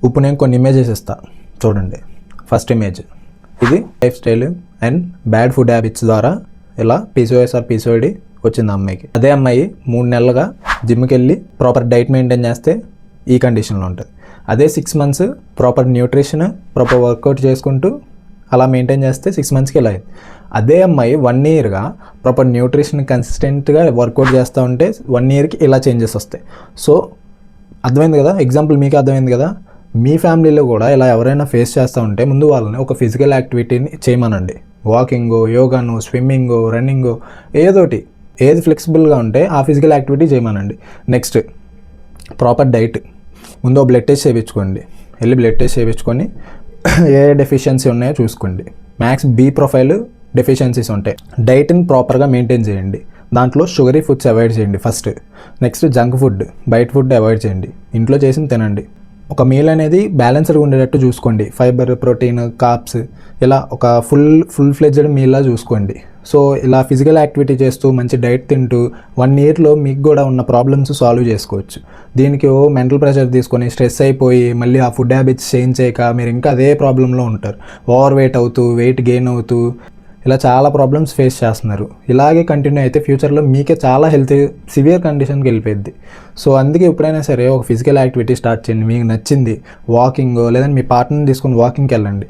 ఇప్పుడు నేను కొన్ని ఇమేజెస్ ఇస్తా చూడండి. ఫస్ట్ ఇమేజ్, ఇది life style and bad food habits ద్వారా ఇలా పీసీఓఎస్ ఆర్ పీసీఓడి వచ్చింది అమ్మాయికి. అదే అమ్మాయి 3 నెలలుగా జిమ్కి వెళ్ళి ప్రాపర్ డైట్ మెయింటైన్ చేస్తే ఈ కండిషన్లో ఉంటుంది. అదే 6 months proper nutrition, proper workout చేసుకుంటూ అలా మెయింటైన్ చేస్తే 6 మంత్స్కి ఇలా అయింది. అదే అమ్మాయి 1 ఇయర్గా ప్రాపర్ న్యూట్రిషన్ కన్సిస్టెంట్గా వర్కౌట్ చేస్తూ ఉంటే 1 ఇయర్కి ఇలా చేంజెస్ వస్తాయి. సో అర్థమైంది కదా, ఎగ్జాంపుల్ మీకు అర్థమైంది కదా. మీ ఫ్యామిలీలో కూడా ఇలా ఎవరైనా ఫేస్ చేస్తూ ఉంటే ముందు వాళ్ళని ఒక ఫిజికల్ యాక్టివిటీని చేయమనండి. వాకింగో, యోగాను, స్విమ్మింగో, రన్నింగో, ఏదోటి ఏది ఫ్లెక్సిబుల్గా ఉంటే ఆ ఫిజికల్ యాక్టివిటీ చేయమనండి. నెక్స్ట్ ప్రాపర్ డైట్, ముందు బ్లడ్ టెస్ట్ చేయించుకోండి. వెళ్ళి బ్లడ్ టెస్ట్ చేయించుకొని ఏ డెఫిషియన్సీ ఉన్నాయో చూసుకోండి. మ్యాక్స్ బి ప్రొఫైల్ డెఫిషియన్సీస్ ఉంటాయి. డైట్ని ప్రాపర్గా మెయింటైన్ చేయండి. దాంట్లో షుగరీ ఫుడ్స్ అవాయిడ్ చేయండి ఫస్ట్. నెక్స్ట్ జంక్ ఫుడ్, బయట ఫుడ్ అవాయిడ్ చేయండి. ఇంట్లో చేసి తినండి. ఒక మీల్ అనేది బ్యాలెన్స్డ్గా ఉండేటట్టు చూసుకోండి. ఫైబర్, ప్రోటీన్, కార్బ్స్ ఇలా ఒక ఫుల్ ఫ్లెడ్జ్డ్ మీల్లా చూసుకోండి. సో ఇలా ఫిజికల్ యాక్టివిటీ చేస్తూ మంచి డైట్ తింటూ 1 ఇయర్లో మీకు కూడా ఉన్న ప్రాబ్లమ్స్ సాల్వ్ చేసుకోవచ్చు. దీనికి మెంటల్ ప్రెషర్ తీసుకొని స్ట్రెస్ అయిపోయి మళ్ళీ ఆ ఫుడ్ హ్యాబిట్స్ చేంజ్ చేయక మీరు ఇంకా అదే ప్రాబ్లంలో ఉంటారు. ఓవర్ వెయిట్ అవుతూ, వెయిట్ గెయిన్ అవుతూ ఇలా చాలా ప్రాబ్లమ్స్ ఫేస్ చేస్తున్నారు. ఇలాగే కంటిన్యూ అయితే ఫ్యూచర్లో మీకే చాలా హెల్త్ సివియర్ కండిషన్కి వెళ్ళిపోయింది. సో అందుకే ఎప్పుడైనా సరే ఒక ఫిజికల్ యాక్టివిటీ స్టార్ట్ చేయండి. మీకు నచ్చింది వాకింగ్, లేదంటే మీ పార్ట్నర్ని తీసుకుని వాకింగ్కి వెళ్ళండి.